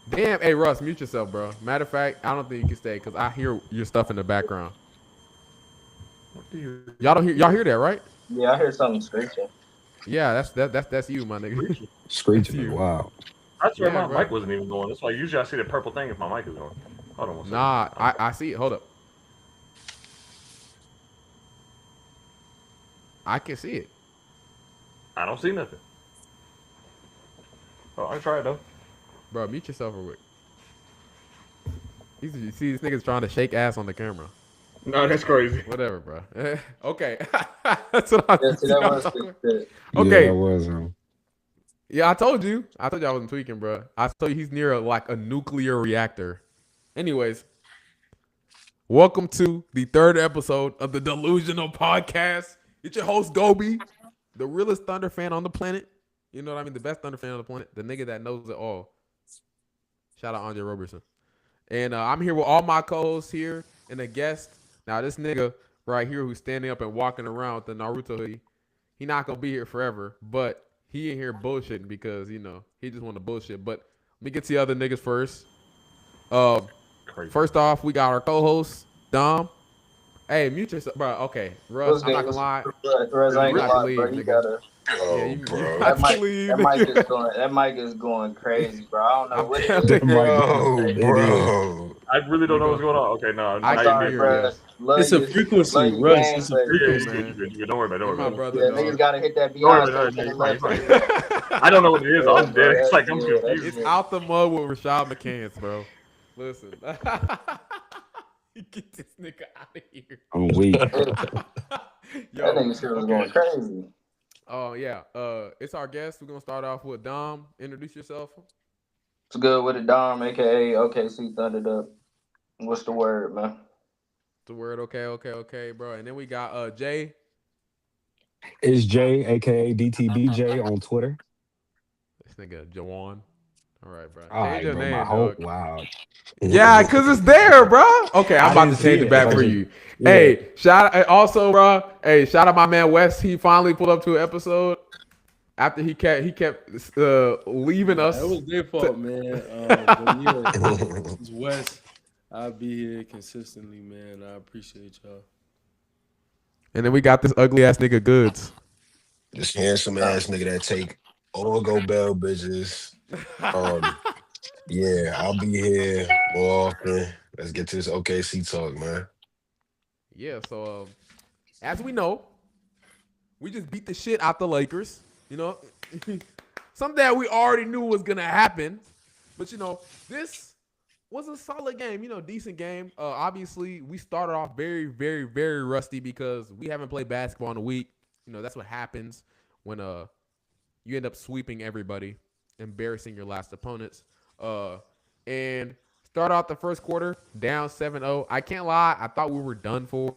Damn, hey Russ, mute yourself, bro. Matter of fact, I don't think you can stay because I hear your stuff in the background. What do you Y'all don't hear? hear y'all hear that, right? Yeah, I hear something screeching. Yeah, that's you, my nigga. Screeching. That's Screeching is you. wild. I swear Yeah, my mic bro. wasn't even going. That's why usually I see the purple thing if my mic is going. Hold on one second. Nah, I see it. Hold up. I can see it. I don't see nothing. Oh, I tried though. Bro, mute yourself real quick. You see these niggas trying to shake ass on the camera. No, that's crazy. Whatever, bro. Okay. That's what I'm, Yeah, you see, see that what I'm was talking good about? shit. Yeah, that Okay. was Yeah, I told you. I told you I wasn't tweaking, bro. I told you he's near like a nuclear reactor. Anyways, welcome to the third episode of the Delusional Podcast. It's your host, Gobby, the realest Thunder fan on the planet. You know what I mean? The best Thunder fan on the planet. The nigga that knows it all. Shout out Andre Robertson. And I'm here with all my co-hosts here and a guest. Now, this nigga right here who's standing up and walking around with the Naruto hoodie, he not going to be here forever, but he in here bullshitting because, he just want to bullshit. But let me get to the other niggas first. Um, Crazy. First off, we got our co-host, Dom. Hey, mute yourself, bro. Okay, Russ, What's I'm good? not gonna lie. Russ, I You ain't gonna got to lie, leave, bro. You nigga. gotta. Yeah, Oh, you bro. got That to mic, leave, that mic is nigga. going. That mic is going crazy, bro. I don't know I'm what it telling is. That you, mic bro. going. Bro, It is. bro. I really don't We know what's go. going on. Okay, no, I I'm now you sorry, did, hear it, bro. bro. yes. Love It's a you, frequency, love you, Russ. gang. It's a But Yeah, Hey, you frequency. good, you man. good, you good. Don't worry about it, You don't my worry about it. brother, yeah, niggas dog. gotta hit that Don't worry about Beyonce it. to No, the you're fine, left you're fine. of You're the. fine. I don't know what it is. Yeah, I'm bro. dead. It's That's like I'm it. That's confused. It's it. out the mud with Rashad McCants, bro. Listen. Get this nigga out of here. I'm weak. Yeah, that Yo, nigga shit was going okay. crazy. Oh yeah. It's our guest. We're gonna start off with Dom. Introduce yourself. It's good with it, Dom, aka OKCthunderedup. What's the word, man? The word okay, bro. And then we got Jay. It's Jay, aka DTBJ on Twitter. This nigga Jawan. All right, bro. All Change right, your bro. My name, whole dog. wow. Yeah, cause it's there, bro. Okay, I'm I about didn't to see change it it. back I for just you. yeah. Hey, also, bro. Hey, shout out my man Wes. He finally pulled up to an episode after he kept leaving Nah, it us. was their To, fault, man. But yeah, it's West. I'll be here consistently, man. I appreciate y'all. and then we got this ugly ass nigga Goods. This handsome Oh, ass nigga that take all go bell bitches. Um, yeah, I'll be here more often. Let's get to this OKC talk, man. Yeah. So as we know, we just beat the shit out the Lakers. You know, something that we already knew was gonna happen. But this was a solid game. Decent game. Obviously, we started off very, very, very rusty because we haven't played basketball in a week. That's what happens when you end up sweeping everybody, embarrassing your last opponents. And start out the first quarter down 7-0. I can't lie, I thought we were done for.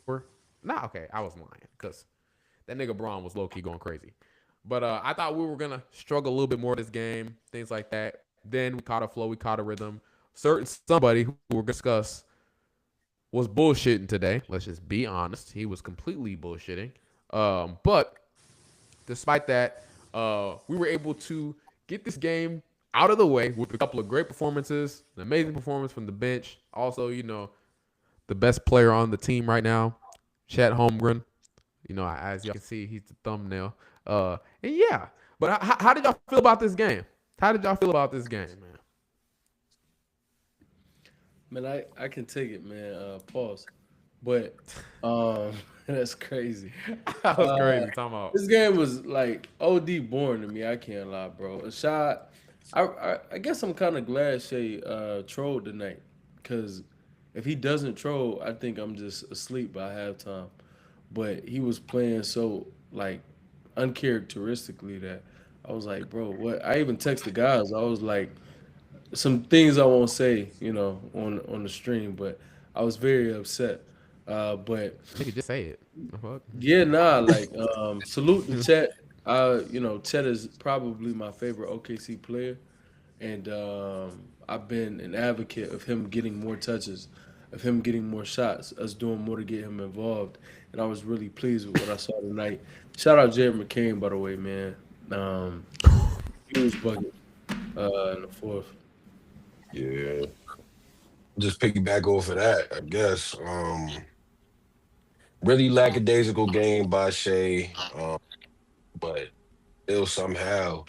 Nah, okay, I was lying because that nigga Braun was low key going crazy. But I thought we were gonna struggle a little bit more this game, things like that. Then we caught a flow, we caught a rhythm. Certain somebody who we're gonna discuss was bullshitting today. Let's just be honest. He was completely bullshitting. But despite that, we were able to get this game out of the way with a couple of great performances, an amazing performance from the bench. Also, the best player on the team right now, Chet Holmgren. As y'all can see, he's the thumbnail. And yeah, but how did y'all feel about this game? How did y'all feel about this game, man? Man, I can take it, man. Pause. But that's crazy. That was Uh, crazy. Talking about this game was like OD boring to me. I can't lie, bro. A shot. I guess I'm kind of glad Shay trolled tonight, because if he doesn't troll, I think I'm just asleep by halftime. But he was playing so like uncharacteristically that I was like, bro, what? I even texted guys. I was like, some things I won't say, on the stream, but I was very upset. But nigga, just say it. The fuck? yeah, nah, like salute to Chet. Chet is probably my favorite OKC player, and I've been an advocate of him getting more touches, of him getting more shots, us doing more to get him involved. And I was really pleased with what I saw tonight. Shout out Jared McCain, by the way, man. Huge bucket in the fourth. Yeah. Just piggyback off of that, I guess. Really lackadaisical game by Shea, but still somehow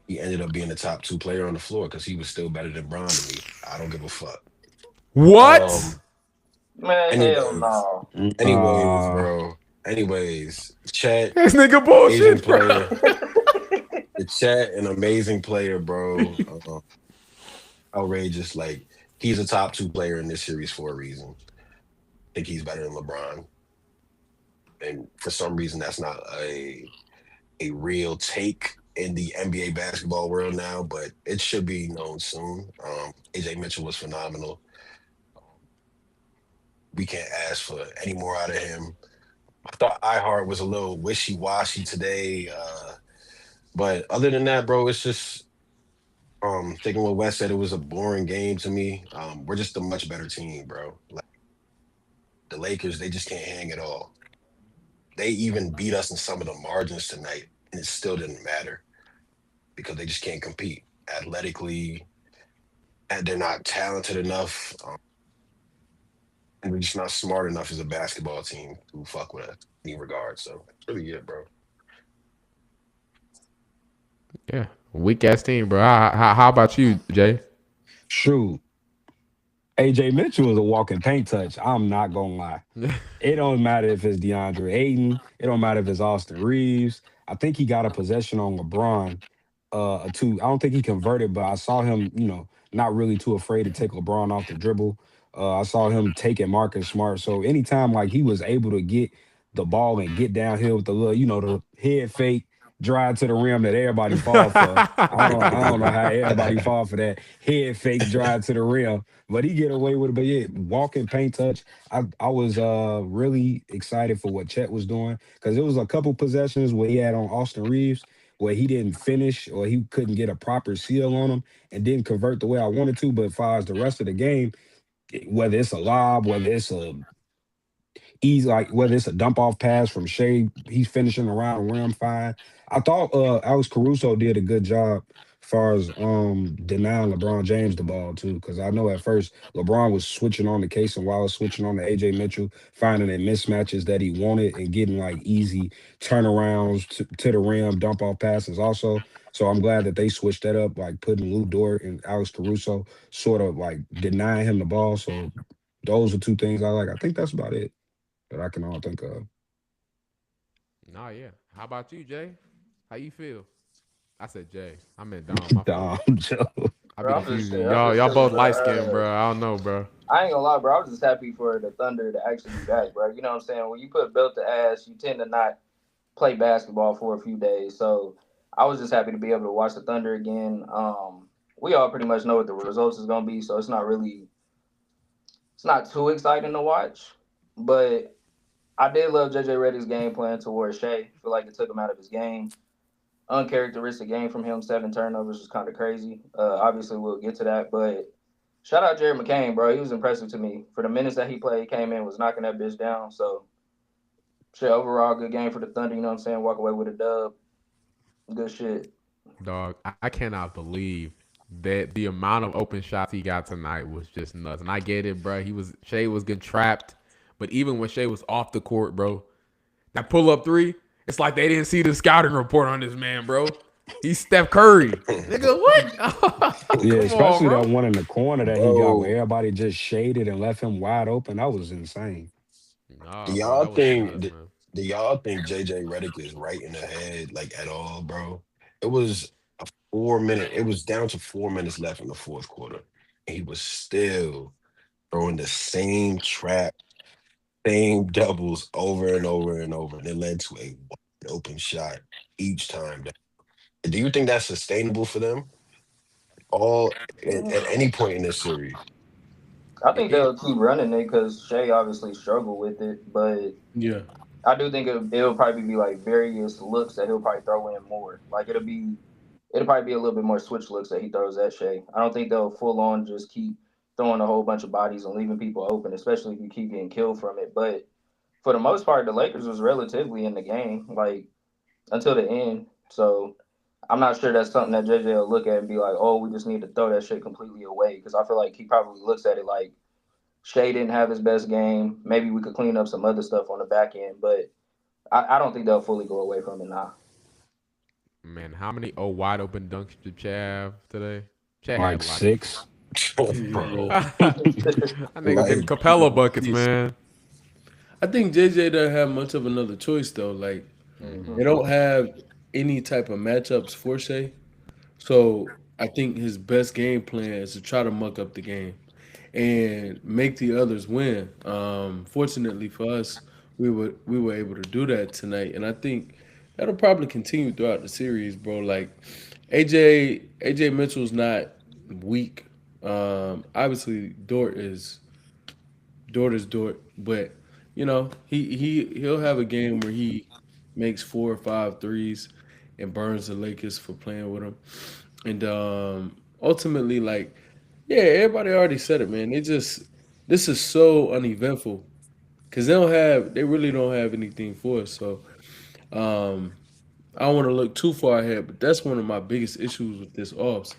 he ended up being the top two player on the floor because he was still better than Bron to me. I don't give a fuck. What? Um. Man, hell Anyways, no. anyways, bro. Anyways, Chet, This nigga amazing bullshit, bro. player. The Chet, an amazing player, bro. Outrageous. Like he's a top two player in this series for a reason. I think he's better than LeBron, and for some reason, that's not a real take in the NBA basketball world now, but it should be known soon. AJ Mitchell was phenomenal. We can't ask for any more out of him. I thought iHeart was a little wishy washy today, but other than that, bro, it's just thinking what Wes said. It was a boring game to me. We're just a much better team, bro. Like the Lakers, they just can't hang at all. They even beat us in some of the margins tonight, and it still didn't matter because they just can't compete athletically, and they're not talented enough, and we're just not smart enough as a basketball team to fuck with us in any regard. So that's really it, bro. Yeah, weak ass team, bro. How about you, Jay? Shoot, AJ Mitchell is a walking paint touch. I'm not gonna lie. It don't matter if it's DeAndre Ayton. It don't matter if it's Austin Reeves. I think he got a possession on LeBron. A two. I don't think he converted, but I saw him. Not really too afraid to take LeBron off the dribble. I saw him taking Marcus Smart. So anytime like he was able to get the ball and get downhill with the little, the head fake drive to the rim that everybody fall for. I don't know how everybody fall for that head fake drive to the rim, but he get away with it. But yeah, walking paint touch. I was really excited for what Chet was doing because it was a couple possessions where he had on Austin Reeves where he didn't finish or he couldn't get a proper seal on him and didn't convert the way I wanted to. But as far as the rest of the game, whether it's a lob, whether it's a easy, like whether it's a dump off pass from Shea, he's finishing around the rim fine. I thought Alex Caruso did a good job as far as denying LeBron James the ball too, because I know at first LeBron was switching on to Case and Wallace, switching on to AJ Mitchell, finding the mismatches that he wanted and getting like easy turnarounds to the rim, dump off passes also. So I'm glad that they switched that up, like putting Lou Dort and Alex Caruso sort of like denying him the ball. So those are two things I like. I think that's about it that I can all think of. Nah, yeah. How about you, Jay? How you feel? I said Jay. I meant Dom. My fault. Dom, Joe. I be Bro, I'm just confusing saying, I'm y'all. just Y'all chilling, both light bro. skinned, bro. I don't know, bro. I ain't gonna lie, bro. I was just happy for the Thunder to actually be back, bro. You know what I'm saying? When you put belt to ass, you tend to not play basketball for a few days. So I was just happy to be able to watch the Thunder again. We all pretty much know what the results is gonna be, so it's not too exciting to watch. But I did love JJ Redick's game plan towards Shea. I feel like it took him out of his game. Uncharacteristic game from him. 7 turnovers was kind of crazy. Obviously, we'll get to that, but shout out Jared McCain, bro. He was impressive to me. For the minutes that he played, he came in, was knocking that bitch down. So, shit, overall, good game for the Thunder. You know what I'm saying? Walk away with a dub. Good shit. Dog, I cannot believe that the amount of open shots he got tonight was just nuts. And I get it, bro. Shea was getting trapped, but even when Shea was off the court, bro, that pull up three, it's like they didn't see the scouting report on this man, bro. He's Steph Curry, nigga. What? Yeah, Come on, especially that bro. one in the corner that he got where Bro, everybody just shaded and left him wide open. That was insane. do Nah, bro, y'all that was think nuts, man. do y'all think JJ Redick is right in the head like at all, bro? It was a 4 minute. It was down to 4 minutes left in the fourth quarter, and he was still throwing the same trap, same doubles over and over and over, and it led to a wide open shot each time. Do you think that's sustainable for them all at any point in this series? I think It they'll keep running it because Shea obviously struggled with it, but Yeah. I do think it'll probably be like various looks that he'll probably throw in more. Like it'll probably be a little bit more switch looks that he throws at Shea. I don't think they'll full on just keep throwing a whole bunch of bodies and leaving people open, especially if you keep getting killed from it. But for the most part, the Lakers was relatively in the game, like until the end. So I'm not sure that's something that JJ will look at and be like, oh, we just need to throw that shit completely away. Because I feel like he probably looks at it like Shea didn't have his best game. Maybe we could clean up some other stuff on the back end, but I don't think they'll fully go away from it now. Man, how many wide open dunks did Chad have today? Chad had Like a lot of. 6. Bro. I nigga been Like, Capella buckets, Jeez. man. I think JJ doesn't have much of another choice though. Like they don't have any type of matchups for Shea. So I think his best game plan is to try to muck up the game and make the others win. Fortunately for us, we were able to do that tonight, and I think that'll probably continue throughout the series, bro. Like AJ Mitchell's not weak. Obviously Dort is Dort, but he'll have a game where he makes 4 or 5 threes and burns the Lakers for playing with him. And ultimately, like, yeah, everybody already said it, man. This is so uneventful because they really don't have anything for us. So um, I don't want to look too far ahead, but that's one of my biggest issues with this offs.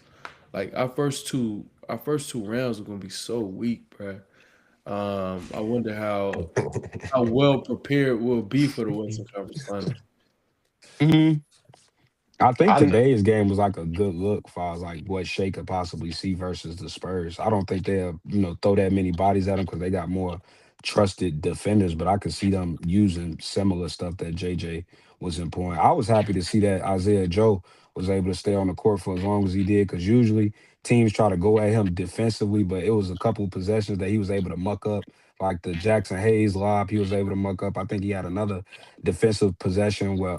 Like our first two rounds are gonna be so weak, bro. I wonder how well prepared we'll be for the Western Conference Finals. Mhm. I think I today's game was like a good look for like what Shea could possibly see versus the Spurs. I don't think they'll, throw that many bodies at them because they got more trusted defenders, but I could see them using similar stuff that JJ was employing. I was happy to see that Isaiah Joe was able to stay on the court for as long as he did because usually teams try to go at him defensively, but it was a couple possessions that he was able to muck up. Like the Jackson Hayes lob, he was able to muck up. I think he had another defensive possession where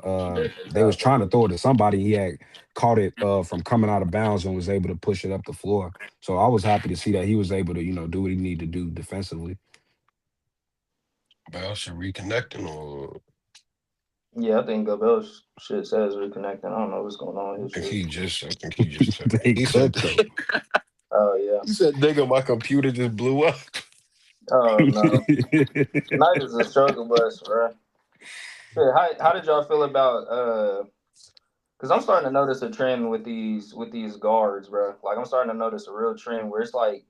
they was trying to throw it to somebody. He had caught it from coming out of bounds and was able to push it up the floor. So I was happy to see that he was able to, do what he needed to do defensively. Bell should reconnecting or Yeah, I think Gobert shit says reconnecting. I don't know what's going on I with his think shit. he just took it. They He said cooked him. Oh yeah. he said, nigga, my computer just blew up. Oh no. Tonight is a struggle bus, bro. Shit, how did y'all feel about because I'm starting to notice a trend with these guards, bro. Like I'm starting to notice a real trend where it's like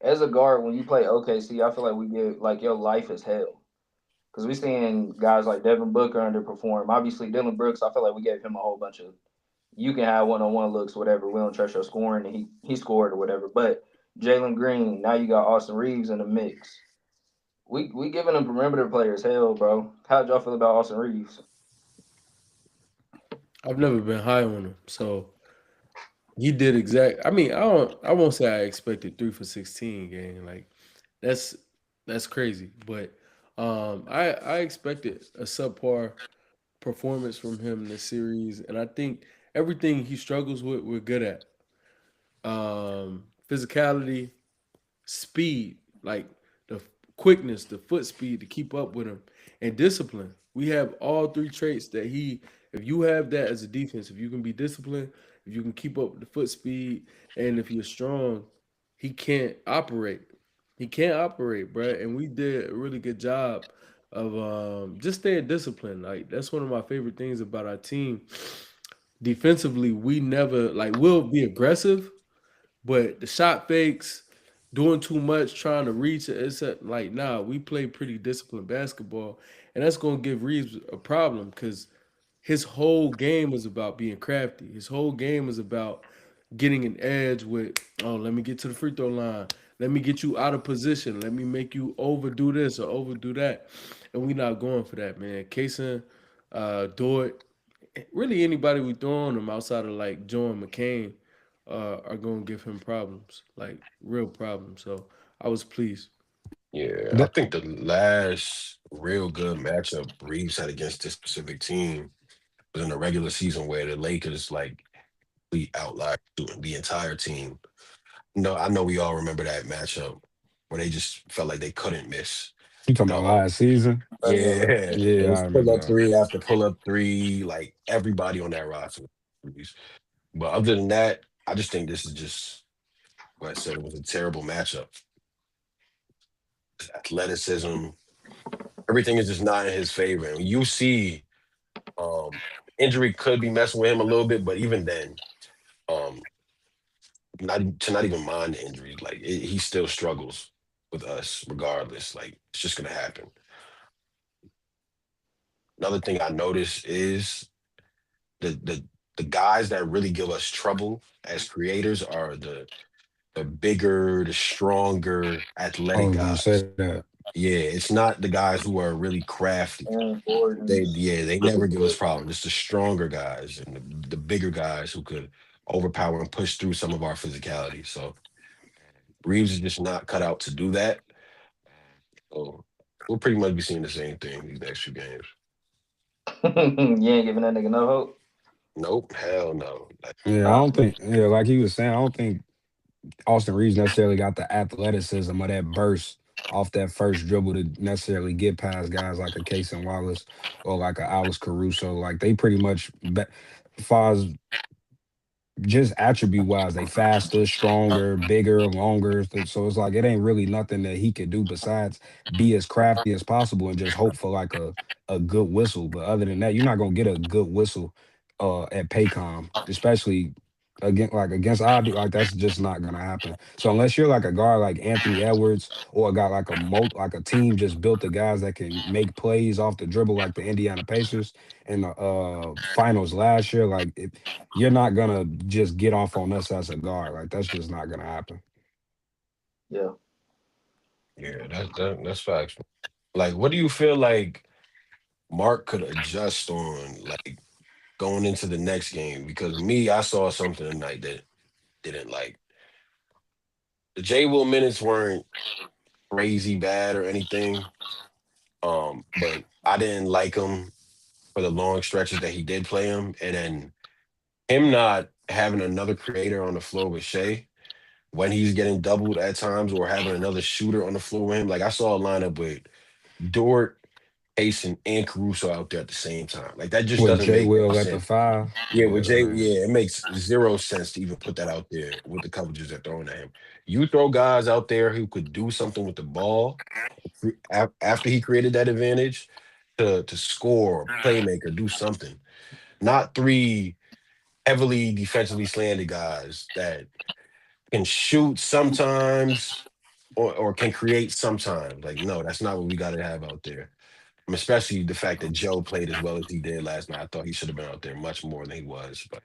as a guard when you play OKC, I feel like we get like your life is hell. Because we seeing guys like Devin Booker underperform. Obviously, Dylan Brooks, I feel like we gave him a whole bunch of you can have one-on-one looks, whatever. We don't trust your scoring, and he scored or whatever. But Jalen Green, now you got Austin Reeves in the mix. We giving them perimeter players hell, bro. How'd y'all feel about Austin Reeves? I've never been high on him, so he did exact. I mean, I won't say I expected 3 for 16 game. Like that's that's crazy, but I expected a subpar performance from him this series, and I think everything he struggles with, we're good at. Physicality, speed, like the quickness, the foot speed to keep up with him, and discipline. We have all three traits that he. If you have that as a defense, if you can be disciplined, if you can keep up with the foot speed, and if you're strong, he can't operate. He can't operate, bro. And we did a really good job of just staying disciplined. Like that's one of my favorite things about our team. Defensively, we never like we'll be aggressive, but the shot fakes, doing too much, trying to reach it, it's like nah. We play pretty disciplined basketball, and that's gonna give Reeves a problem because his whole game is about being crafty. His whole game is about getting an edge with, oh, let me get to the free throw line. Let me get you out of position. Let me make you overdo this or overdo that. And we not going for that, man. Kaysen, Dort, really anybody we throw on him outside of like Joe and McCain are going to give him problems, like real problems. So I was pleased. Yeah, I That- think the last real good matchup Reeves had against this specific team was in the regular season where the Lakers like we outlined the entire team. No, I know we all remember that matchup where they just felt like they couldn't miss. you talking about No, last season? I remember. yeah, it Yeah, I was pull remember up that. three after pull up three, like everybody on that roster. But other than that, I just think this is just what I said. It was a terrible matchup. Athleticism, everything is just not in his favor. And you see, um, injury could be messing with him a little bit, but even then, um, not even mind the injuries, like he still struggles with us regardless. Like it's just gonna happen. Another thing I noticed is the the guys that really give us trouble as creators are the bigger, the stronger, I athletic was gonna say guys. that. Yeah, it's not the guys who are really crafty. Aaron Gordon. They never give us problems. It's the stronger guys and the bigger guys who could overpower and push through some of our physicality. So Reeves is just not cut out to do that. So we'll pretty much be seeing the same thing these next few games. You ain't giving that nigga no hope. Nope, hell no. Like, Yeah, I Nah, don't think. Yeah, like he was saying, I don't think Austin Reeves necessarily got the athleticism or that burst off that first dribble to necessarily get past guys like a Case and Wallace or like a Alex Caruso. Like they pretty much, as far as just attribute wise, they faster, stronger, bigger, longer. So it's like it ain't really nothing that he could do besides be as crafty as possible and just hope for like a good whistle. But other than that, you're not gonna get a good whistle at Paycom, especially against ID. Like that's just not gonna happen. So unless you're like a guard like Anthony Edwards or a guy like like a team just built the guys that can make plays off the dribble like the Indiana Pacers in the finals last year, like you're not gonna just get off on us as a guard. Like that's just not gonna happen. yeah. yeah, that's facts. Like, what do you feel like Mark could adjust on, like going into the next game? Because me, I saw something tonight that didn't like the J Will minutes weren't crazy bad or anything. But I didn't like him for the long stretches that he did play him, and then him not having another creator on the floor with Shea when he's getting doubled at times or having another shooter on the floor with him. Like I saw a lineup with Dort, Payson, and Caruso out there at the same time. Like that just With doesn't Jay make any Will at the sense. five, Yeah, yeah, with that Jay, ain't. yeah, it makes zero sense to even put that out there with the coverages they're throwing at him. You throw guys out there who could do something with the ball after he created that advantage to score, playmaker, do something. Not three heavily defensively slanted guys that can shoot sometimes or can create sometimes. Like, no, that's not what we got to have out there. Especially the fact that Joe played as well as he did last night. I thought he should have been out there much more than he was. But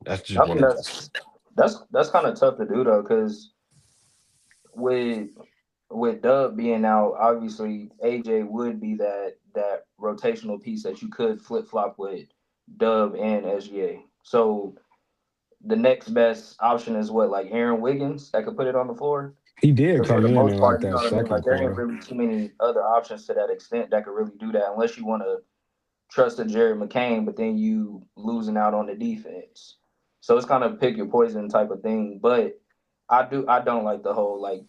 that's just I one think adjustment. that's kind of tough to do though, because with Dub being out, obviously AJ would be that rotational piece that you could flip flop with Dub and SGA. So the next best option is what, like Aaron Wiggins that could put it on the floor. He did Because for come the in most like part, you know that what I mean. Like second there ain't quarter. really too many other options to that extent that could really do that, unless you want to trust a Jerry McCain, but then you losing out on the defense. So it's kind of pick your poison type of thing. But I don't like the whole like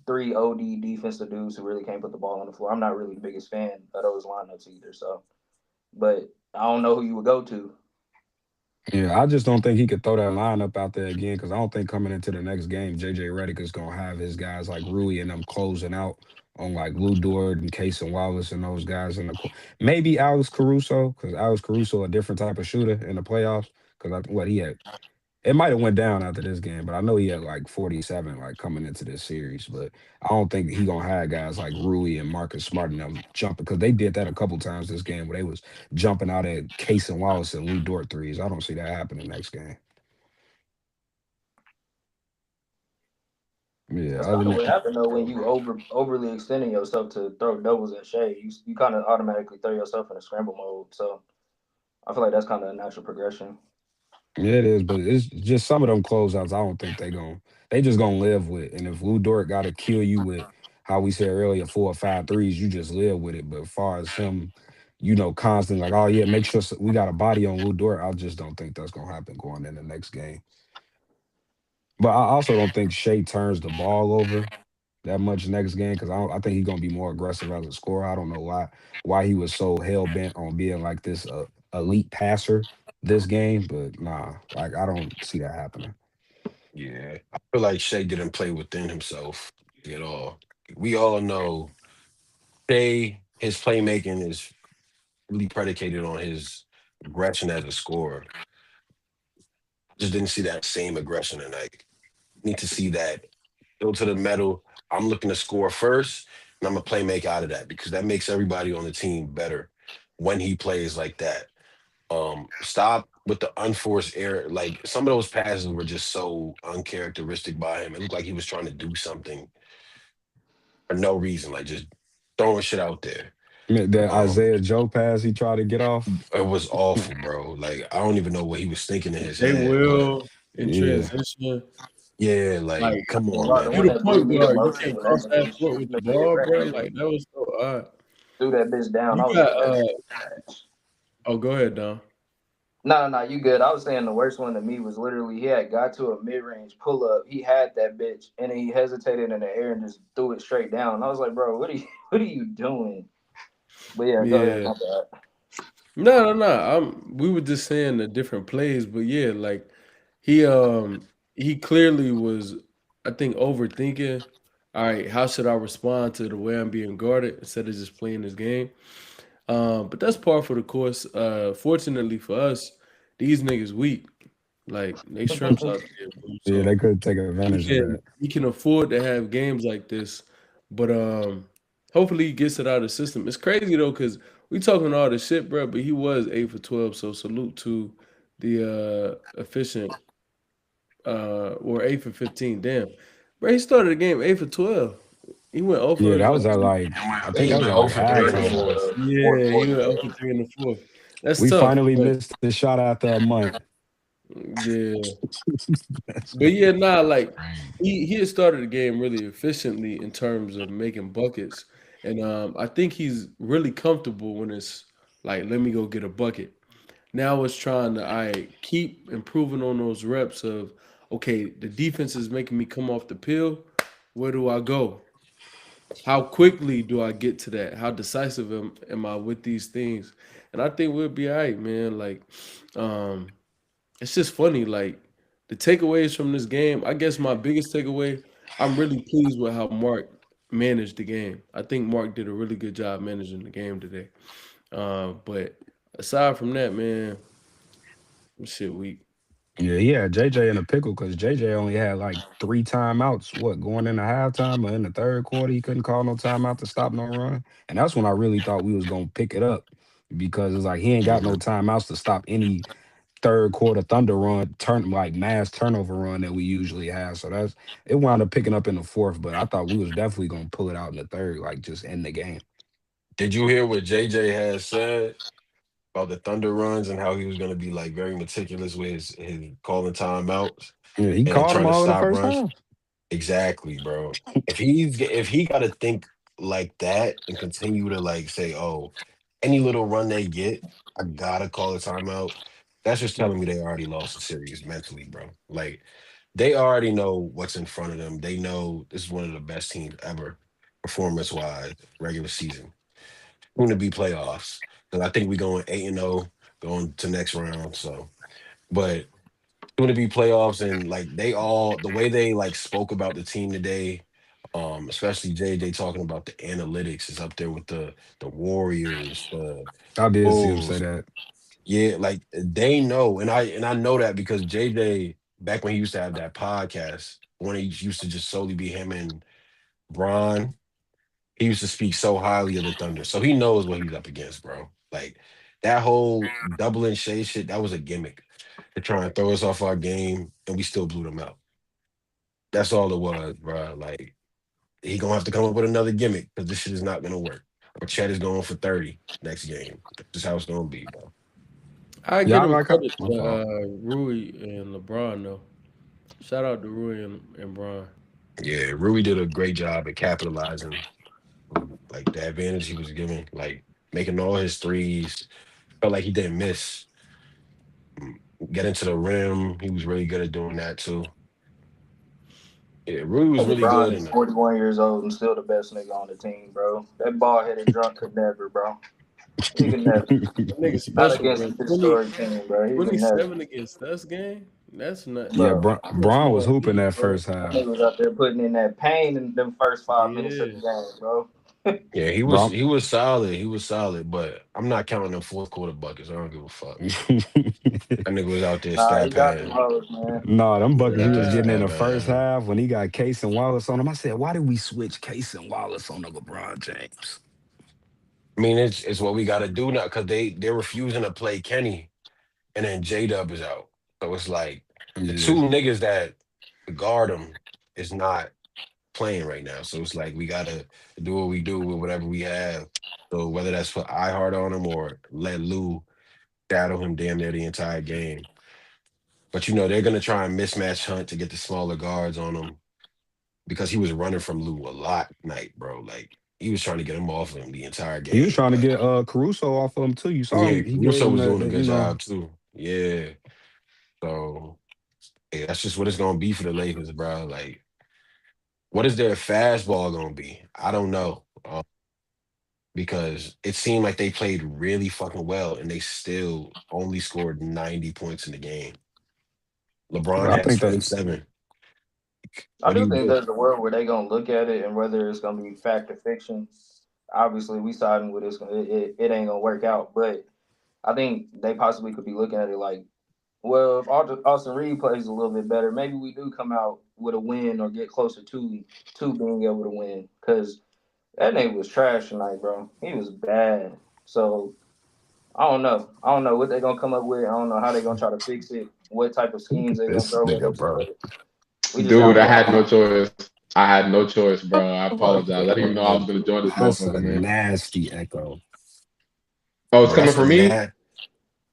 three OD defensive dudes who really can't put the ball on the floor. I'm not really the biggest fan of those lineups either. So, but I don't know who you would go to. Yeah, I just don't think he could throw that lineup out there again because I don't think coming into the next game, JJ Redick is gonna have his guys like Rui and them closing out on like Lou Dort and Case and Wallace and those guys in the maybe Alex Caruso because Alex Caruso a different type of shooter in the playoffs because what he had it might have went down after this game, but I know he had like 47 like coming into this series. But I don't think he gonna have guys like Rui and Marcus Smart and them jumping because they did that a couple times this game where they was jumping out at Case and Wallace and Lou Dort threes. I don't see that happening next game. Yeah, That's other kind than of what that, happened though when you overly extending yourself to throw doubles at Shea. You kind of automatically throw yourself in a scramble mode. So I feel like that's kind of a natural progression. yeah, it is, but it's just some of them closeouts. I don't think they just gonna live with. And if Lou Dort got to kill you with how we said earlier 4 or 5 threes, you just live with it. But as far as him, constantly like, oh yeah, make sure we got a body on Lou Dort. I just don't think that's gonna happen going in the next game. But I also don't think Shea turns the ball over that much next game because I think he's gonna be more aggressive as a scorer. I don't know why he was so hell bent on being like this elite passer this game, but nah, like I don't see that happening. Yeah. I feel like Shea didn't play within himself at all. We all know Shea, his playmaking is really predicated on his aggression as a scorer. Just didn't see that same aggression tonight. Need to see that go to the metal. I'm looking to score first, and I'm a playmaker out of that because that makes everybody on the team better when he plays like that. Stop with the unforced error. Like some of those passes were just so uncharacteristic by him. It looked like he was trying to do something for no reason, like just throwing shit out there. I mean, that Um, Isaiah Joe pass he tried to get off. it was awful, bro. Like I don't even know what he was thinking in his They head, but will in Yeah. transition. yeah, Like like come on, Bro, the man. you one the that blew point me the guard, you most can't was that cross nigga that was court with shooting the the big ball, bro. red. Like that was so odd. Threw that bitch down. You I was got like, that's trash. oh, go ahead, Don. No, you good. I was saying the worst one to me was literally he had got to a mid range pull up. He had that bitch and then he hesitated in the air and just threw it straight down. I was like, bro, what are you doing? But yeah, go ahead. Yeah. My bad. No. We were just saying the different plays, but yeah, like he he clearly was, I think, overthinking. All right, how should I respond to the way I'm being guarded instead of just playing this game? But that's par for the course. Fortunately for us, these niggas weak. Like they shrimps out there, bro. Yeah, So they could take advantage of that. he can afford to have games like this. But hopefully he gets it out of the system. It's crazy though, because we talking all the shit, bro. But he was 8 for 12. So salute to the efficient or 8 for 15. Damn, bro. He started the game 8 for 12. He went Yeah, over that was like at like I I think think he that was went at 0 like for 3 in the halftime. fourth. Fourth yeah, he quarter. went 0 for 3 in the fourth. That's We tough, finally but missed the shot after a month. yeah. That's But yeah, nah, like Right. he had started the game really efficiently in terms of making buckets. And I think he's really comfortable when it's like, let me go get a bucket. Now it's trying to I keep improving on those reps of okay, the defense is making me come off the pill. Where do I go? How quickly do I get to that? How decisive am I with these things? And I think we'll be all right, man. Like, um, it's just funny. Like the takeaways from this game. I guess my biggest takeaway. I'm really pleased with how Mark managed the game. I think Mark did a really good job managing the game today. But aside from that, man, shit weak. Yeah, he had JJ in a pickle because JJ only had like 3 timeouts. What, going into halftime or in the third quarter, he couldn't call no timeout to stop no run. And that's when I really thought we was gonna pick it up because it's like he ain't got no Mhm. timeouts to stop any third quarter Thunder run, turn like mass turnover run that we usually have. So that's it wound up picking up in the fourth, but I thought we was definitely gonna pull it out in the third, like just end the game. Did you hear what JJ has said about the Thunder runs and how he was going to be like very meticulous with his calling timeouts Yeah, he and called them trying to all in the stop first runs? half. Exactly, bro. If he got to think like that and continue to like say, oh, any little run they get, I gotta call a timeout. That's just telling me they already lost the series mentally, bro. Like they already know what's in front of them. They know this is one of the best teams ever, performance wise, regular season. Going to be playoffs because I think we going 8-0 going to next round. So, but going to be playoffs and like they all the way they like spoke about the team today, especially JJ talking about the analytics is up there with the Warriors, the I did see him say Bulls. that. Yeah, like they know, and I know that because JJ back when he used to have that podcast when he used to just solely be him and Bron, he used to speak so highly of the Thunder, so he knows what he's up against, bro. Like that whole double and shade shit, that was a gimmick to try and throw us off our game, and we still blew them out. That's all it was, bro. Like he gonna have to come up with another gimmick because this shit is not gonna work. Or Chet is going for 30 next game. That's just how it's gonna be, bro. I Yeah, give I him like how credit my to fault. Rui and LeBron though. Shout out to Rui and Bron. Yeah, Rui did a great job at capitalizing like the advantage he was given, like making all his threes. Felt like he didn't miss. Mm, Get into the rim. He was really good at doing that too. Yeah, Rui was really good LeBron is in it. 41 years old and still the best nigga on the team, bro. That ball headed drunk could never, bro. He could never. That nigga Not special, against bro. the 20, historic team, bro. He could never. 27 against us game. That's nuts. Yeah, Bro, How much Braun was more I hooping need, that bro? first that half. nigga was out there putting in that pain in them first 5 minutes of Yeah. the game, bro. Yeah, he was Bro. he was solid. He was solid, but I'm not counting them fourth quarter buckets. I don't give a fuck. That nigga was out there Nah, stat he got them padding. hoes, man. No, them He was buckets out he there was getting in stat the first padding. half when he got Case and Wallace on him. I said, why did we switch Case and Wallace on the LeBron James? I mean, it's what we got to do now because they're refusing to play Kenny, and then J Dub is out. So it's like the two Yeah. niggas that guard him is not playing right now. So it's like we gotta do what we do with whatever we have. So whether that's put iHeart on him or let Lou shadow him damn near the entire game. But they're gonna try and mismatch Hunt to get the smaller guards on him because he was running from Lou a lot tonight, bro. Like he was trying to get him off of him the entire He was game. trying to But get Caruso off of him too. You saw yeah, him. He gave Russo him was doing a the good job too. Yeah. So yeah, that's just what it's gonna be for the Lakers, bro. Like, what is their fastball gonna be? I don't know. Because it seemed like they played really fucking well and they still only scored 90 points in the game. LeBron but I had think they 27. I What do do you think do? there's a world where they gonna look at it and whether it's gonna be fact or fiction. Obviously, we siding with this. It ain't gonna work out, but I think they possibly could be looking at it like, well, if Austin Reed plays a little bit better, maybe we do come out with a win or get closer to being able to win. Because that nigga was trash tonight, bro. He was bad. So I don't know. I don't know what they're gonna come up with. I don't know how they're gonna try to fix it. What type of Look schemes at they're gonna this throw at nigga, us. bro. But we just Dude, gotta I watch. had no choice. I had no choice, bro. I what apologize. I the didn't even know I was gonna join this that's motherfucker, a man. nasty echo. Oh, it's Bro, coming that's a from me? bro,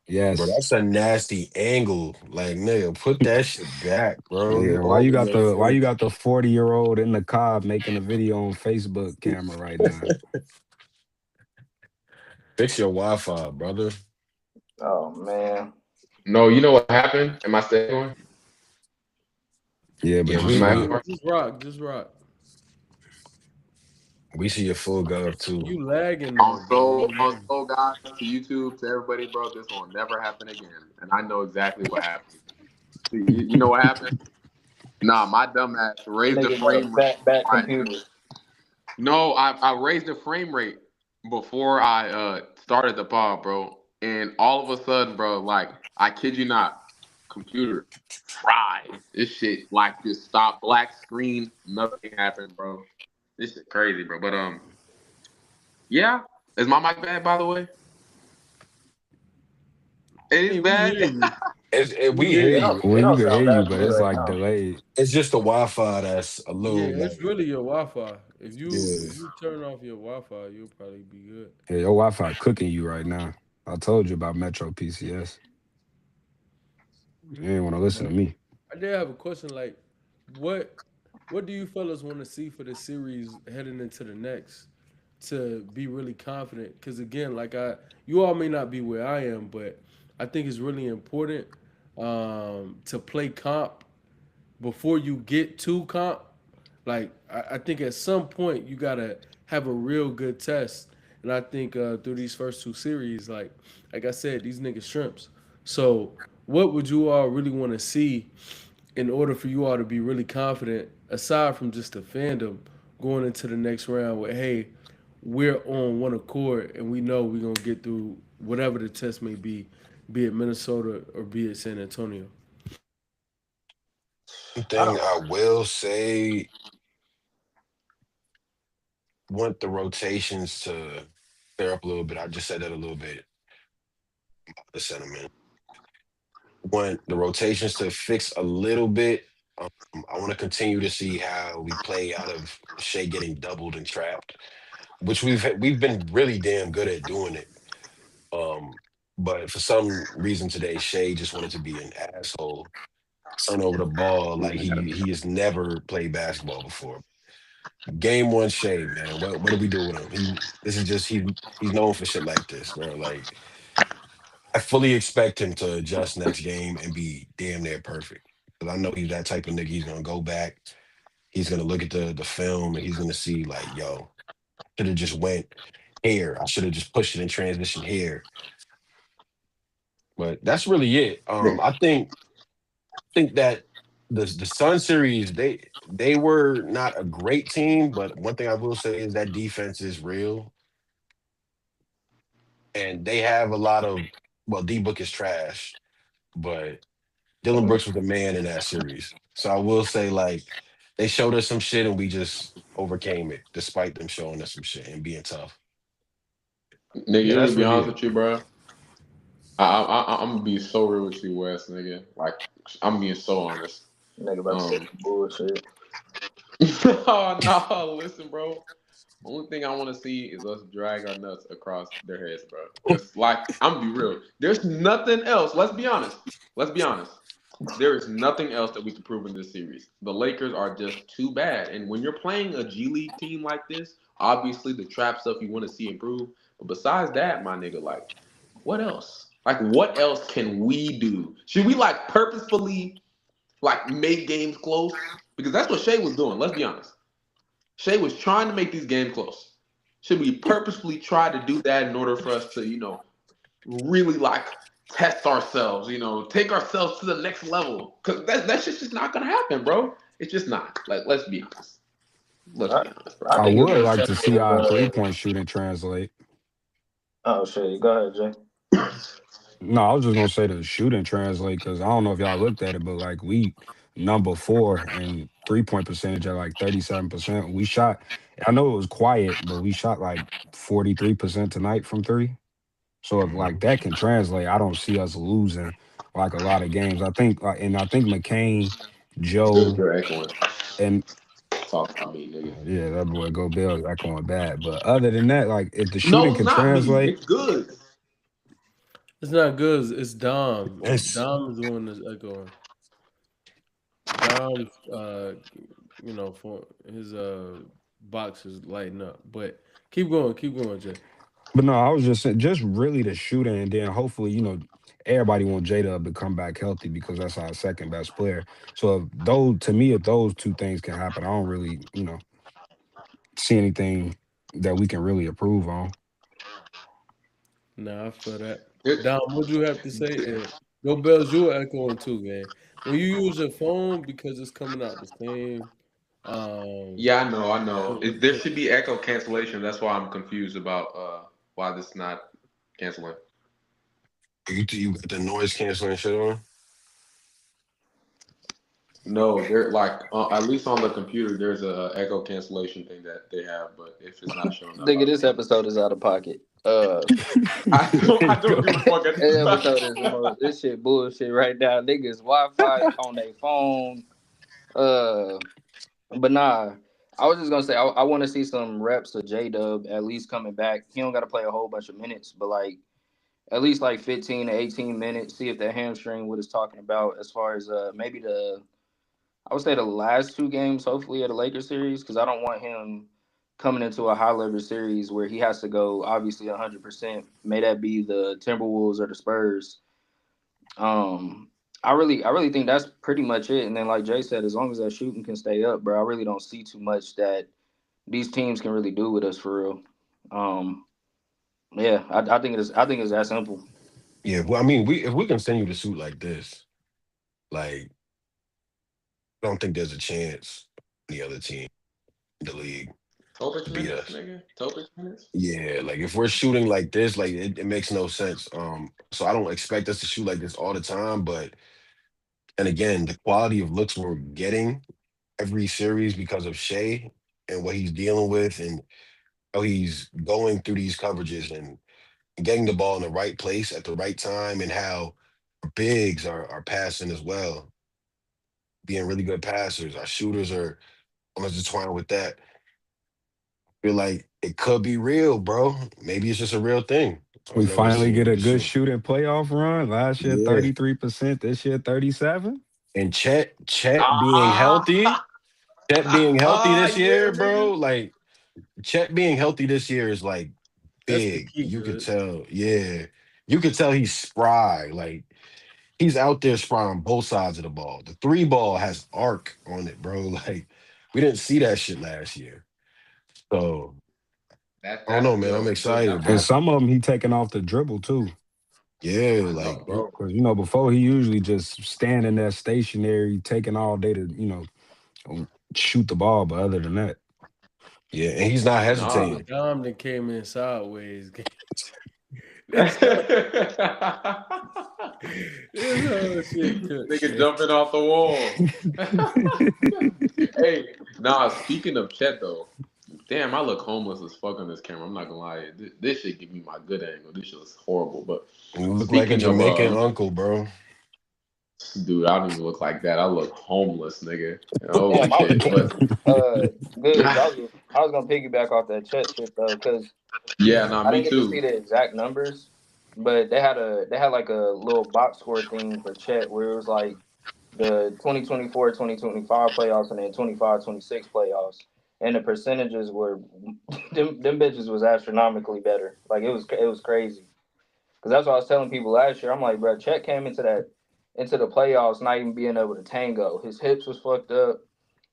Yes. that's a nasty angle. Like, nigga, put that shit back, bro. Yeah, You over your why you face. got the 40-year-old in the car making a video on Facebook camera right now? Fix your Wi-Fi, brother. Oh man. No, you know what happened? Am I still going? Yeah, Yeah, but you Am we I sound we ever Just rock, just rock. we see your full gov too. You lagging though, bro. You lagging. also, guys, to YouTube, to everybody, bro, this will never happen again. And I know exactly what happened. See, you know what happened? Nah, my dumb ass raised the Nigga got a frame rate. fat back Right. computer. No, I raised the frame rate before I started the pod, bro. And all of a sudden, bro, like I kid you not, computer fried. This shit like just stopped, black screen, nothing happened, bro. This is crazy, bro. But yeah. Is my mic bad, by the way? I It is mean, we bad. hear you. We We hear hear It you. don't you. well, it you don't can sound hear you, bad to but me it's right like now. delayed. It's just the Wi-Fi that's a Yeah, little it's like, really your Wi-Fi. If you yeah. if you turn off your Wi-Fi, you'll probably be good. Yeah, your Wi-Fi cooking you right now. I told you about Metro PCS. You ain't want to listen to But me. I did have a question. Like, what what do you fellas want to see for the series heading into the next to be really confident? Because again, you all may not be where I am, but I think it's really important to play comp before you get to comp. Like I think at some point you gotta have a real good test, and I think through these first two series, like I said, these niggas shrimps. So what would you all really want to see in order for you all to be really confident, aside from just the fandom, going into the next round with, hey, we're on one accord and we know we're gonna get through whatever the test may be it Minnesota or be it San Antonio. One I thing don't I know. will say, want the rotations to clear up a little bit. I just said that a little bit, the sentiment. Want the rotations to fix a little bit. Um, I want to continue to see how we play out of Shea getting doubled and trapped, which we've been really damn good at doing it. Um, but for some reason today, Shea just wanted to be an asshole, turn over the ball like he has never played basketball before. Game one, Shea, man. What do we do with him? This is just he's known for shit like this, bro. Like I fully expect him to adjust next game and be damn near perfect. Because I know he's that type of nigga. He's gonna go back. He's gonna look at the film and he's gonna see like, yo, should have just went here. I should have just pushed it in transition here. But that's really it. I think that. the Sun series, they were not a great team, but one thing I will say is that defense is real, and they have a lot of well, D Book is trash, but Dylan Brooks was the man in that series. So I will say like they showed us some shit and we just overcame it, despite them showing us some shit and being tough. Nigga, Yeah, you want me that's to be really honest it. with you, bro? I'm gonna be so real with you, Wes, nigga. Like, I'm being so honest. Nigga about to say Um, some bullshit. oh, no, listen, bro. Only thing I want to see is us drag our nuts across their heads, bro. Cause like, I'm gonna be real. There's nothing else. Let's be honest. Let's be honest. There is nothing else that we can prove in this series. The Lakers are just too bad. And when you're playing a G League team like this, obviously the trap stuff you want to see improve. But besides that, my nigga, like, what else? Like, what else can we do? Should we like purposefully like make games close? Because that's what Shea was doing. Let's be honest. Shea was trying to make these games close. Should we purposefully try to do that in order for us to, really like test ourselves, take ourselves to the next level? Because that's just not gonna happen, bro. It's just not. Like, let's be honest. Let's I, be honest, bro. I I think it's would as like to see simple our as 3-point shooting translate. oh shit. Go ahead, Jay. No, I was just gonna say the shooting translate because I don't know if y'all looked at it, but like we number 4 in 3-point percentage at like 37%. We shot. I know it was quiet, but we shot like 43% tonight from three. So if like Mhm. that can translate, I don't see us losing like a lot of games. I think, and I think McCain, Joe, You're echoing. and Talk about me, nigga. yeah, that boy Go Bill is echoing bad. But other than that, like if the No, shooting it's can not me. translate, It's good. It's not good. It's Dom. It's Dom is the one that's echoing. Dom, for his box is lighting up. But keep going, Jay. but no, I was just saying, just really the shooting, and then hopefully, everybody want J-Dub to come back healthy because that's our second best player. So if those, to me, if those two things can happen, I don't really, see anything that we can really improve on. Nah, I feel that. It, Dom, what you have to say? And Go Bells, you were echoing too, man. When you use your phone because it's coming out the same. Um, yeah, I know, I know. with- There with- should be echo cancellation. That's why I'm confused about why this is not canceling. you got the noise canceling shit on. No, they're like at least on the computer, there's a echo cancellation thing that they have, but if it's not showing up, I Nigga, don't this know. episode is out of pocket. I don't give a fuck at This this time. episode is the most. This shit bullshit right now. Niggas Wi-Fi on their phone. Uh, but nah. I was just gonna say I want to see some reps of J Dub at least coming back. He don't got to play a whole bunch of minutes, but like at least like 15 to 18 minutes. See if that hamstring what it's talking about as far as maybe I would say the last two games, hopefully at the Lakers series, because I don't want him coming into a high level series where he has to go obviously 100%. May that be the Timberwolves or the Spurs. Um, I really think that's pretty much it. And then like Jay said, as long as that shooting can stay up, bro, I really don't see too much that these teams can really do with us for real. Um, yeah, I think it is. I think it's that simple. Yeah, well, I mean, we if we continue to shoot like this, like I don't think there's a chance the other team in the league to Topic beat minutes, us. nigga. Topic minutes. Yeah, like if we're shooting like this, like it makes no sense. So I don't expect us to shoot like this all the time, but and again, the quality of looks we're getting every series because of Shea and what he's dealing with and how he's going through these coverages and getting the ball in the right place at the right time and how our bigs are passing as well, being really good passers. Our shooters are almost intertwined with that. Feel like it could be real, bro. Maybe it's just a real thing. I We don't know. We'll finally see. get We a can good see. shooting playoff run. Last year, Yeah. 33%. This year, 37. And Chet being healthy, Ah, Chet being healthy this yeah, year, nigga. bro. Like Chet being healthy this year is like that's the big. key, You could good. tell. Yeah. You could tell he's spry. Like he's out there spry on both sides of the ball. The three ball has arc on it, bro. Like we didn't see that shit last year. So I don't That's know, a man. I'm good excited, And I bro. some of them he taking off the dribble too. Yeah, I like know, bro. Because before he usually just standing there stationary, taking all day to shoot the ball. But other than that, yeah, and he's not Nah. Nigga, hesitating. Dom that came in sideways. This whole, this whole shit cooked, Nigga man. jumping off the wall. Hey, nah, speaking of Chet though, damn, I look homeless as fuck on this camera. I'm not gonna lie. This shit give me my good angle. This shit is horrible. But You look like a speaking of Jamaican uncle, bro. dude, I don't even look like that. I look homeless, nigga. Oh Damn, shit. But Goods. I was gonna piggyback off that Chet shit though, because yeah, nah, I me didn't get to see too. the exact numbers, but they had like a little box score thing for Chet where it was like the 2024-2025 playoffs and then 25-26 playoffs. And the percentages were them bitches was astronomically better. Like it was crazy. Because that's what I was telling people last year. I'm like, bro, Chet came into the playoffs not even being able to tango. His hips was fucked up.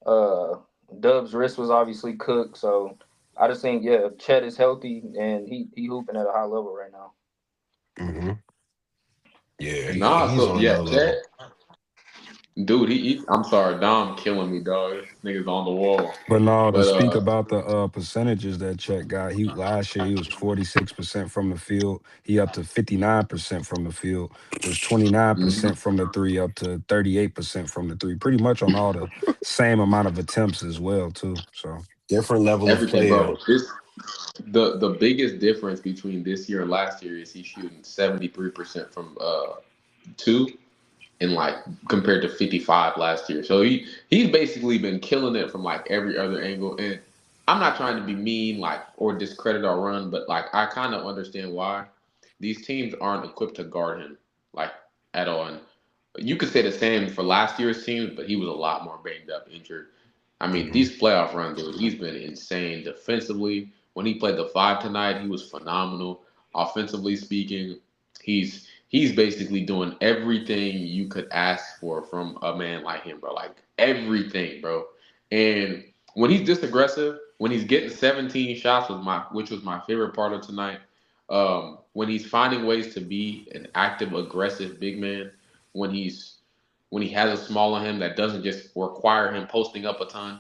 Uh, Dub's wrist was obviously cooked. So I just think, yeah, Chet is healthy and he hooping at a high level right now. Hmm. Yeah, Nah, he's so on yeah, another Chet, level. dude, I'm sorry, Dom killing me, dog. This nigga's on the wall. but no, to But speak about the percentages that Chet got, he last year he was 46% from the field. He up to 59% from the field. Was mhm. 29% from the three, up to 38% from the three. Pretty much on all the same amount of attempts as well too. So Different level of Everything, player. bro. The biggest difference between this year and last year is he's shooting 73% from two and like compared to 55 last year. So he's basically been killing it from like every other angle. And I'm not trying to be mean like or discredit our run, but like I kind of understand why these teams aren't equipped to guard him like at all. And you could say the same for last year's team, but he was a lot more banged up, injured. I mean, Hmm. these playoff runs, dude, he's been insane defensively. When he played the five tonight, he was phenomenal. Offensively speaking, he's basically doing everything you could ask for from a man like him, bro. Like everything, bro. And when he's this aggressive, when he's getting 17 shots which was my favorite part of tonight. When he's finding ways to be an active, aggressive big man, when he's when he has a small on him that doesn't just require him posting up a ton.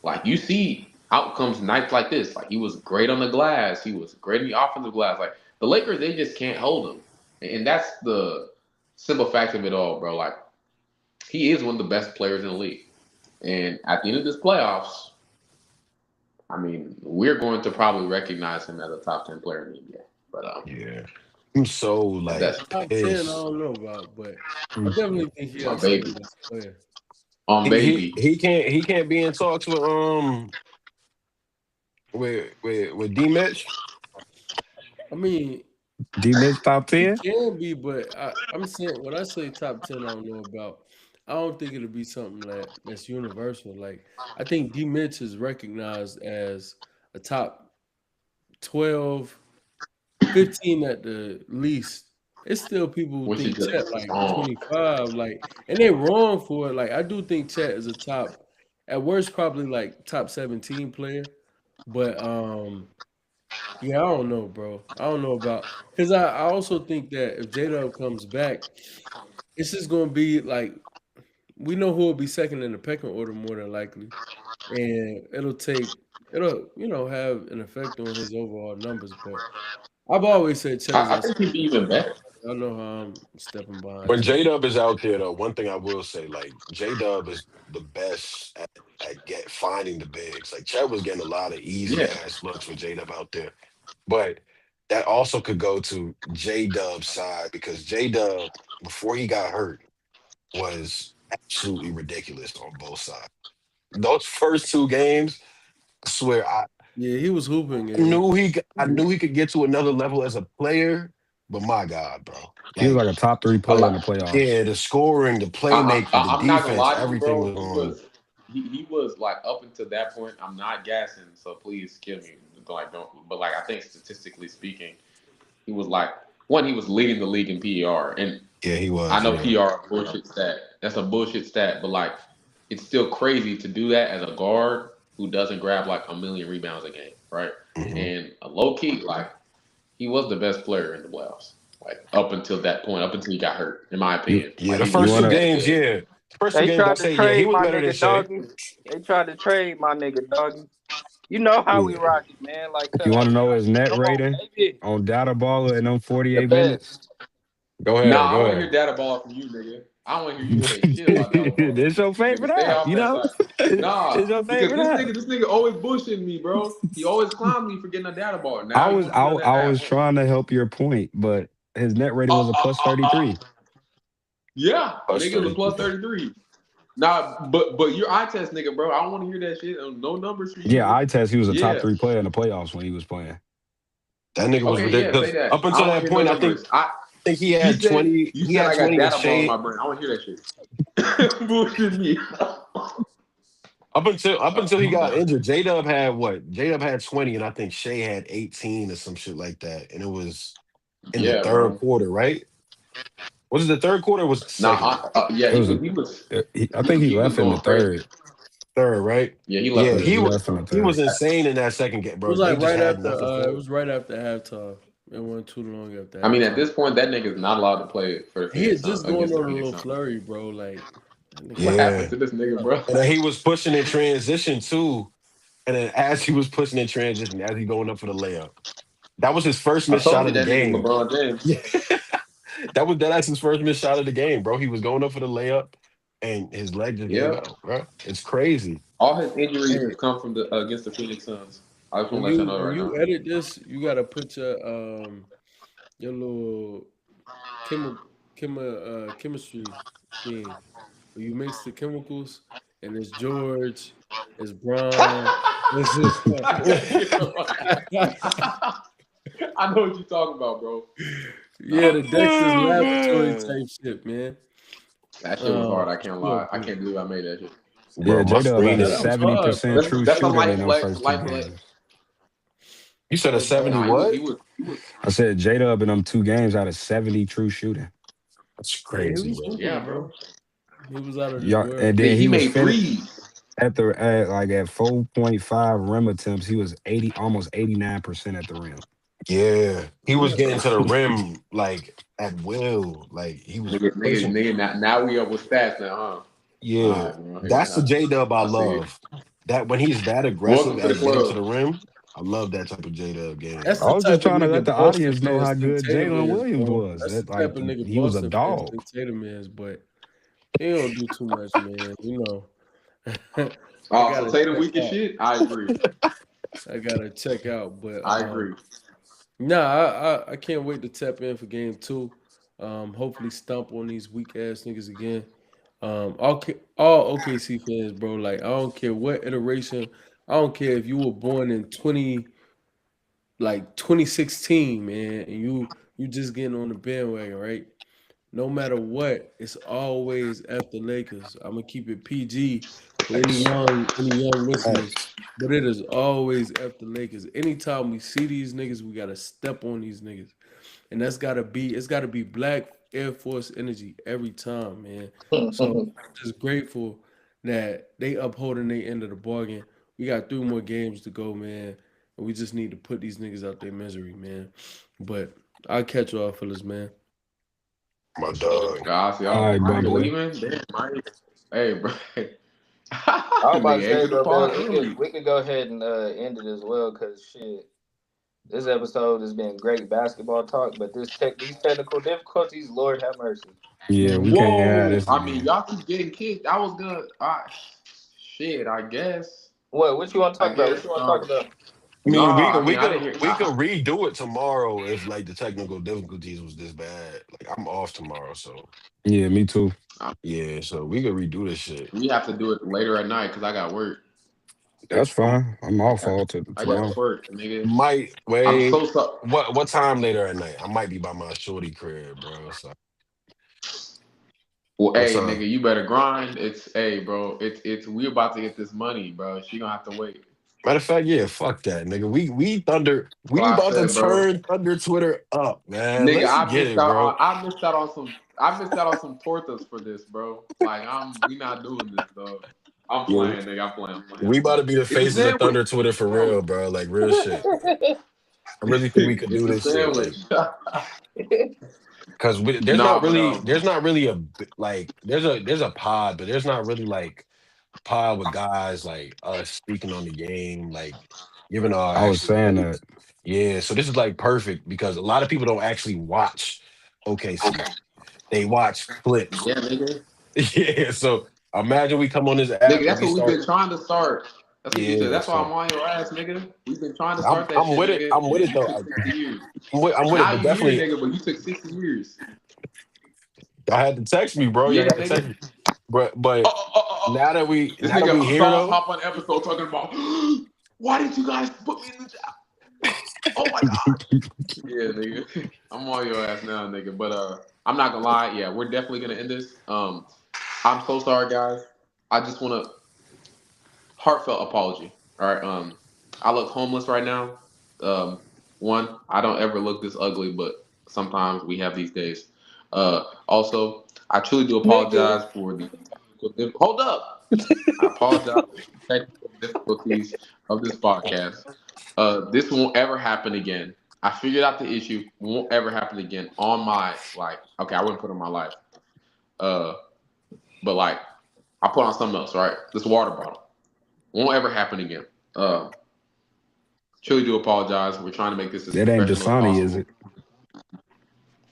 Like you see outcomes nights like this. Like he was great on the glass. He was great in the offensive glass. Like the Lakers, they just can't hold him. And that's the simple fact of it all, bro. Like he is one of the best players in the league. And at the end of this playoffs, I mean, we're going to probably recognize him as a top 10 player in the NBA. But Yeah. I'm so like that's Top 10, I pissed. don't know about, but I mm, definitely think he my got second baby. best player. On He he baby. he can't he can't be in talks with D Mitch. I mean, D Mitch top he 10. can be, but I'm saying when I say top 10, I don't know about. I don't think it'll be something that's universal. Like I think D Mitch is recognized as a top 12, 15 at the least. It's still people who Which is think just Chet like wrong. 25, like, and they're wrong for it. Like I do think Chet is a top, at worst probably like top 17 player, but yeah, I don't know, bro. I don't know about because I also think that if J Dub comes back, it's just gonna be like we know who will be second in the pecking order more than likely, and it'll have an effect on his overall numbers. But I've always said Chet is I our think he'd second be best even player. better. I know how I'm stepping behind When Chet. J Dub is out there, though, one thing I will say, like J Dub is the best at get finding the bigs. Like Chet was getting a lot of easy Yeah. ass looks with J Dub out there, but that also could go to J Dub's side because J Dub before he got hurt was absolutely ridiculous on both sides. Those first two games, I swear, Yeah, he was hooping and I knew he could get to another level as a player, but my God, bro, He was like. like a top three I player in like the playoffs. Yeah, the scoring, the playmaking, the I'm not gonna defense, lie to you, everything bro. was on. He was like up until that point. I'm not gassing, so please kill me. Like don't. But like I think statistically speaking, he was like one. He was leading the league in PER, and Yeah, he I was. know Yeah. PR a bullshit stat. That's a bullshit stat, but like it's still crazy to do that as a guard who doesn't grab like a million rebounds a game, right? Hmm. And a low key, like he was the best player in the playoffs. Like up until that point, up until he got hurt, in my opinion. Yeah, Like the he first was two wanna that games, good. yeah. First two They games, I tried to say, yeah, he trade was my better than nigga Shea. Doggy. They tried to trade my nigga Doggy. You know how we yeah. rock it, man. Like, You want to know like, his net come on, rating baby. on Data Baller in them The 48 minutes? best. Go Nah, ahead, I go want to hear ahead. data ball from you, nigga. I want to hear you say shit about data ball. This your Nigga, favorite stay app, off you that know? side. It's Nah, your because favorite app. this nigga always bullshitting me, bro. He always clowns me for getting a data ball. I Now he was want to I, be on that I was app. trying to help your point, but his net rating was Oh, a oh, plus oh, oh. 33. Yeah, Plus nigga, the plus 33. 33. Nah, but your eye test, nigga, bro. I don't want to hear that shit. No numbers for you, Yeah, nigga. I test he was a top Yeah. 3 player in the playoffs when he was playing. That nigga was Okay, yeah, say ridiculous. that. Up I until don't want that to hear no point, I think numbers. he had 20. You He said had I got 20 with data ball in Shea. my brain. I want to hear that shit. Bullshit me. Up until he got injured, J Dub had what? J Dub had 20, and I think Shea had 18 or some shit like that. And it was in the Yeah, third bro. quarter, right? Was it the third quarter or was it the second? Nah, yeah, It was I think he he was left in the going crazy. third. Third, right? Yeah, he left Yeah, in Yeah, the he he third. was left in the he was third. insane in that second game, It bro. was They like just right had after. nothing for It him. was right after halftime. It wasn't too long after I mean, at halftime. this point, that nigga's not allowed to play for the He Phoenix had Suns just going against the on a Phoenix little Suns. flurry, bro. Like that nigga. What happened Yeah. to this nigga, bro? And then he was pushing in transition too. And then as he was pushing in transition, as he going up for the layup. That was his first I missed told shot you of the that nigga game. LeBron James. Yeah. That's his first missed shot of the game, bro. He was going up for the layup and his leg just gave Yep. out, bro. It's crazy. All his injuries Hey, have come from the against the Phoenix Suns. I just want to let y'all know when right now. you edit this, you gotta put your little chemistry thing where you mix the chemicals and it's George, it's Bron, it's just I know what you're talking about, bro. yeah, the Dexter's Oh laboratory man. type shit, man. That shit was hard. I can't Yeah, lie. I can't believe I made that shit. Yeah, Bro, my J Dub had screen a that is was hard, 70% bro. true That's a shooting light in them flex. first two Light flex. games. you said a That was 70 hard. Nah, what? he was. I said J Dub in them 2 games had a 70 true shooting. That's Yeah, he crazy, was bro. Yeah, hooping, bro. bro. He was out of this Y'all, world. and Nigga, then he he was made finished threes. at 4.5 rim attempts. He was 80, almost 89% at the rim. Yeah. He was Yeah, getting bro. to the rim like at will. Like he was pushing. Now we up with stats now, huh? All Yeah. right, bro. That's the J Dub I I see it. love. That when he's that aggressive Welcome to the at getting to club. the rim, I love that type of J Dub game, That's I the bro. was just type of trying to let nigga the Boston audience know fans how think good Tatum Jalen is, Williams bro. was. That's That the type like of nigga he was a Boston fans dog. think Tatum is, but he don't do too much, man. You know. I Oh, so gotta Tatum check weak as out. shit? I agree. I gotta check out. But I agree. nah, I can't wait to tap in for game 2. Hopefully stomp on these weak ass niggas again. All OKC fans, bro. Like I don't care what iteration. I don't care if you were born in 2016, man, and you just getting on the bandwagon, right? No matter what, it's always after Lakers. I'm gonna keep it PG for any young listeners, Facts. but it is always after Lakers. Anytime we see these niggas, we gotta step on these niggas, and it's gotta be black Air Force energy every time, man. So I'm just grateful that they upholding their end of the bargain. We got 3 more games to go, man, and we just need to put these niggas out their misery, man. But I'll catch y'all fellas, man. My dog. Guys, All y'all, right, Mike Bubba. leaving? Damn, Mike. Hey, bro. I was about to Nigga say, exit the bro, pod man, early. we could go ahead and end it as well, cause shit, this episode has been great basketball talk, but these technical difficulties, Lord have mercy. Yeah, we can't have Whoa. this I mean, again. y'all keep getting kicked. I was gonna. Shit, I guess. What you want to I talk about? guess. What you want to talk about? I mean, we Nah, could I we mean, I could didn't hear. we could redo it tomorrow if like the technical difficulties was this bad. Like I'm off tomorrow, so Yeah, me too. yeah, so we could redo this shit. We have to do it later at night because I got work. That's fine. I'm I off got, all I got tomorrow. work, nigga. Might I'm wait. so sorry. What time later at night? I might be by my shorty crib, bro. So Well, what hey, time? nigga, you better grind. Hey, bro. It's we about to get this money, bro. She gonna have to wait. Matter of fact, yeah, fuck that, nigga. We What I about to said, bro. turn Thunder Twitter up, man. Nigga, Let's get it, bro. I missed out on some tortas for this, bro. Like we not doing this, dog. I'm Yo, playing, nigga. I'm playing. we about to be the It's a faces of sandwich. Thunder Twitter for Bro. real, bro. Like real shit. I really think we could do It's this a shit. sandwich. Because there's Nah, not but really there's a pod, but there's not really like a pod with guys like us speaking on the game, like giving our I was actual saying takes. that. Yeah, so this is like perfect because a lot of people don't actually watch OKC. They watch clips. yeah, nigga. Yeah, so imagine we come on this app Nigga, and that's we what we've start. been trying to start. That's what you said. Yeah, That's why I'm so on your ass, nigga. We've been trying to I'm start that I'm shit, with it. nigga. I'm with it You though. took 60 years. I'm with it, Now but you here, definitely nigga, but you took 60 years. y'all had to text me, bro. Y'all Yeah, got to text nigga. me. But This now that we nigga here Sauce though, hop on episode talking about, why did you guys put me in the job? Oh my god. Yeah, nigga. I'm on your ass now, nigga. But I'm not gonna lie. Yeah, we're definitely gonna end this. I'm so sorry, guys. I just want to heartfelt apology. All right. I look homeless right now. One, I don't ever look this ugly, but sometimes we have these days. Also, I truly do Nigga. apologize for the hold up. I apologize for the technical difficulties of this podcast. This won't ever happen again. I figured out the issue. Won't ever happen again on my like. Okay, I wouldn't put on my life. Uh, but like, I put on something else. Right, this water bottle won't ever happen again. Uh, truly do apologize. We're trying to make this as That ain't professional as Dasani, is possible. it?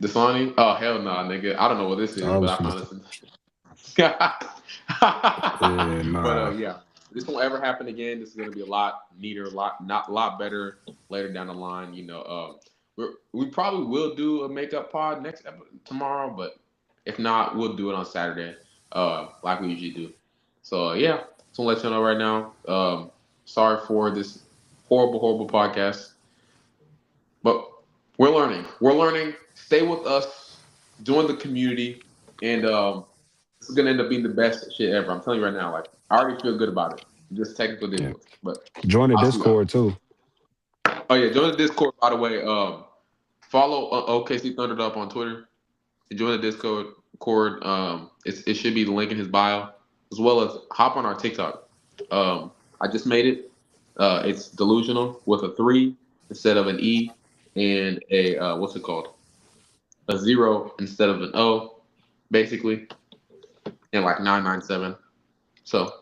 Dasani? Oh hell nah, nigga. I don't know what this I is, but was I finna found say. this. Yeah, But nah. yeah, this won't ever happen again. This is gonna be a lot neater, a lot better later down the line. You know, we probably will do a makeup pod tomorrow, but if not, we'll do it on Saturday, like we usually do. So yeah, just want to let you know right now. Sorry for this horrible podcast, but we're learning. We're learning. Stay with us. Join the community, and this is gonna end up being the best shit ever. I'm telling you right now. Like I already feel good about it. Just technical Yeah. difficulties, but Join the I'll see y'all. Discord too. Oh yeah, join the Discord. By the way, follow OKCthunderedup on Twitter. Join the Discord. It should be the link in his bio, as well as hop on our TikTok. I just made it. It's delusional with a 3 instead of an E and a what's it called? A 0 instead of an O, basically, and like 997. So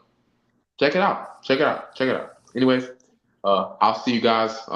check it out. Check it out. Check it out. Anyways, I'll see you guys